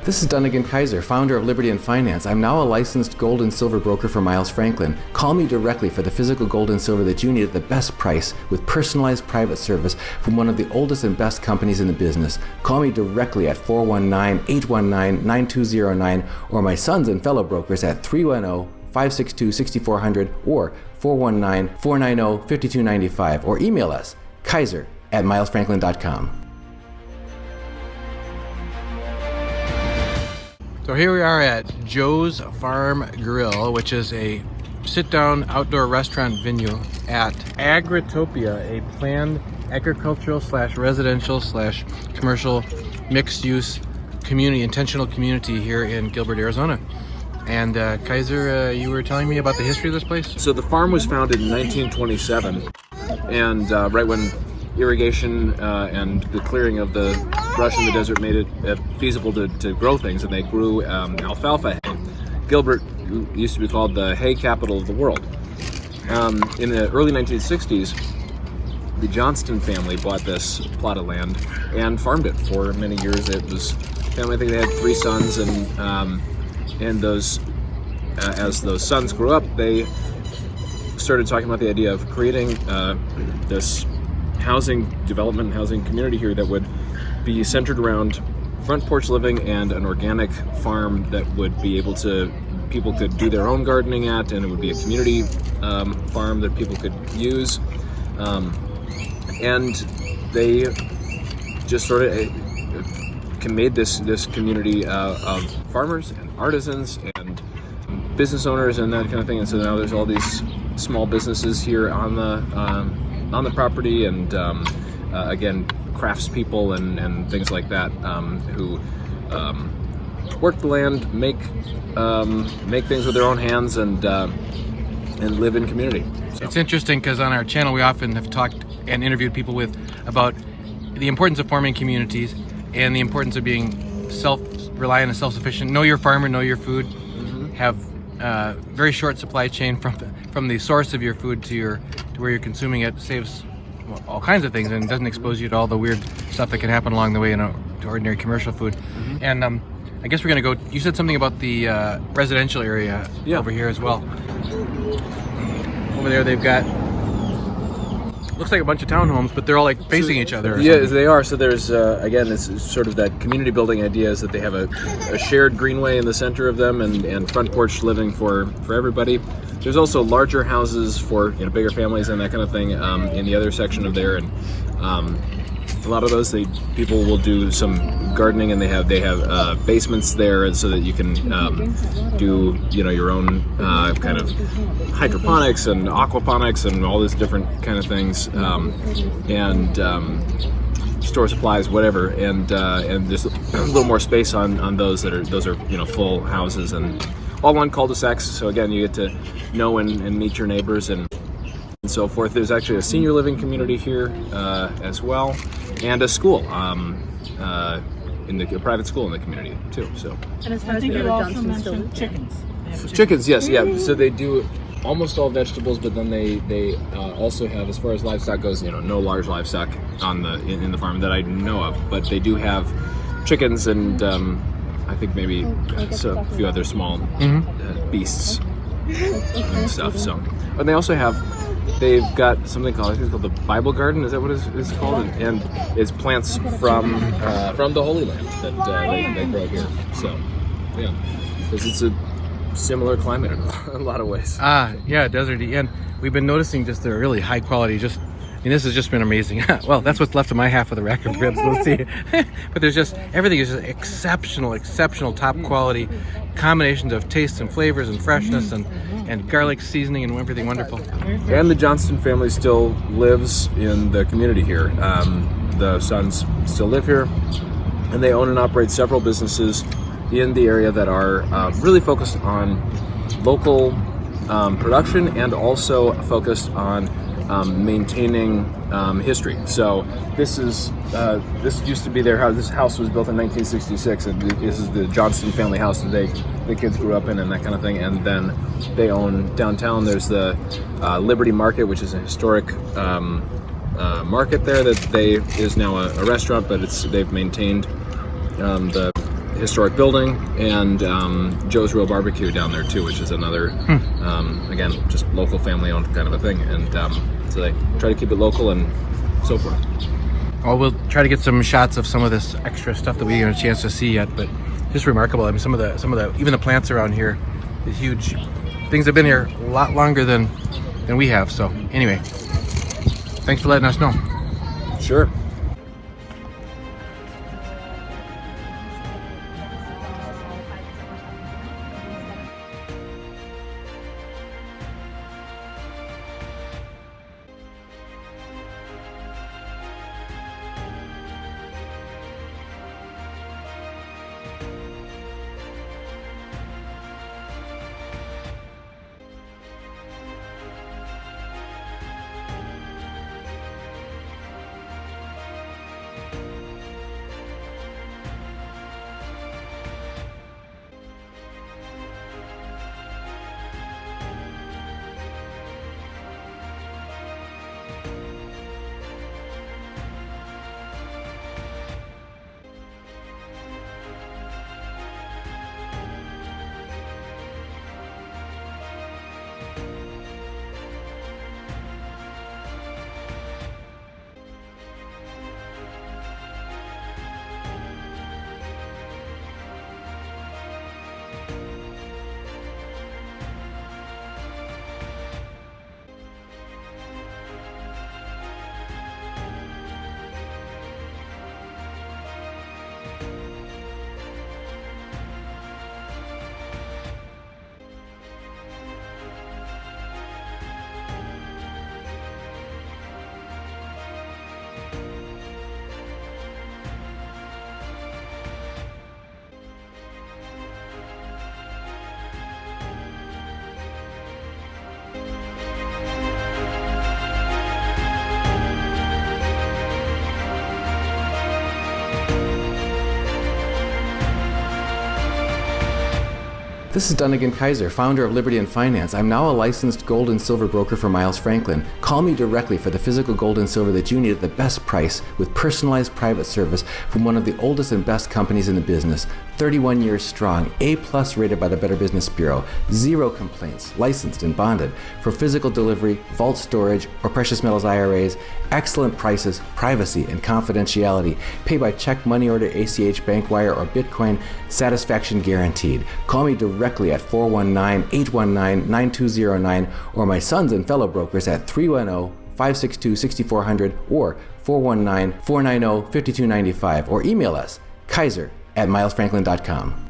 This is Dunnigan Kaiser, founder of Liberty and Finance. I'm now a licensed gold and silver broker for Miles Franklin. Call me directly for the physical gold and silver that you need at the best price with personalized private service from one of the oldest and best companies in the business. Call me directly at 419-819-9209 or my sons and fellow brokers at 310-562-6400 or 419-490-5295 or email us kaiser@milesfranklin.com. So here we are at Joe's Farm Grill, which is a sit-down outdoor restaurant venue at Agritopia, a planned agricultural / residential / commercial mixed-use community, intentional community here in Gilbert, Arizona. And Kaiser, you were telling me about the history of this place? So the farm was founded in 1927, and right when irrigation and the clearing of the brush in the desert made it feasible to grow things, and they grew alfalfa hay. Gilbert used to be called the hay capital of the world. In the early 1960s, the Johnston family bought this plot of land and farmed it for many years. It was family. I think they had 3 sons, and those as those sons grew up, they started talking about the idea of creating this housing development, housing community here that would be centered around front porch living and an organic farm that would be able to, people could do their own gardening at, and it would be a community farm that people could use. And they just sort of made this community of farmers and artisans and business owners and that kind of thing. And so now there's all these small businesses here on the property, and again, craftspeople and things like that, who work the land, make things with their own hands, and live in community. So. It's interesting because on our channel we often have talked and interviewed people about the importance of forming communities and the importance of being self-reliant and self-sufficient. Know your farmer, know your food. Mm-hmm. Have very short supply chain from the source of your food to where you're consuming it. Saves all kinds of things and doesn't expose you to all the weird stuff that can happen along the way to ordinary commercial food. Mm-hmm. And I guess we're gonna go. You said something about the residential area over here as well. Over there, they've got looks like a bunch of townhomes, but they're all like facing each other. Yeah, they are. So there's again, it's sort of that community building idea is that they have a shared greenway in the center of them, and front porch living for everybody. There's also larger houses for bigger families and that kind of thing in the other section of there, and a lot of those people will do some gardening, and they have basements there, so that you can do your own kind of hydroponics and aquaponics and all these different kind of things, and store supplies, whatever, and there's a little more space on those those are full houses and all on cul-de-sacs. So again, you get to know and meet your neighbors and so forth. There's actually a senior living community here as well, and a school, a private school in the community too. So. And as far as you also mentioned chickens. Chickens, yes, yeah. So they do almost all vegetables, but then they also have, as far as livestock goes, no large livestock in the farm that I know of, but they do have chickens and I think maybe a few other small beasts and stuff. So, and they also they've got something called, I think it's called the Bible Garden. Is that what it's called? And it's plants from the Holy Land that they grow here. So, yeah, because it's a similar climate in a lot of ways. Yeah, deserty, and we've been noticing just the really high quality. This has just been amazing. Well, that's what's left of my half of the rack of ribs. Let's see. But there's everything is just exceptional, top quality combinations of tastes and flavors and freshness and garlic seasoning and everything wonderful. And the Johnston family still lives in the community here. The sons still live here, and they own and operate several businesses in the area that are really focused on local production and also focused on maintaining history. So this used to be their house. This house was built in 1966, and this is the Johnston family house that the kids grew up in and that kind of thing. And then they own downtown. There's the Liberty Market, which is a historic market there that is now a restaurant, but they've maintained the historic building, and Joe's Real Barbecue down there too, which is another, again, just local family-owned kind of a thing. And so they try to keep it local and so forth. Well, we'll try to get some shots of some of this extra stuff that we didn't get a chance to see yet, but just remarkable. I mean, some of the even the plants around here is huge. Things have been here a lot longer than we have. So anyway, thanks for letting us know. Sure. This is Dunnigan Kaiser, founder of Liberty and Finance. I'm now a licensed gold and silver broker for Miles Franklin. Call me directly for the physical gold and silver that you need at the best price with personalized private service from one of the oldest and best companies in the business. 31 years strong, A+ rated by the Better Business Bureau, 0 complaints, licensed and bonded for physical delivery, vault storage, or precious metals IRAs. Excellent prices, privacy, and confidentiality. Pay by check, money order, ACH, bank wire, or Bitcoin. Satisfaction guaranteed. Call me directly at 419-819-9209 or my sons and fellow brokers at 310-562-6400 or 419-490-5295 or email us kaiser@milesfranklin.com.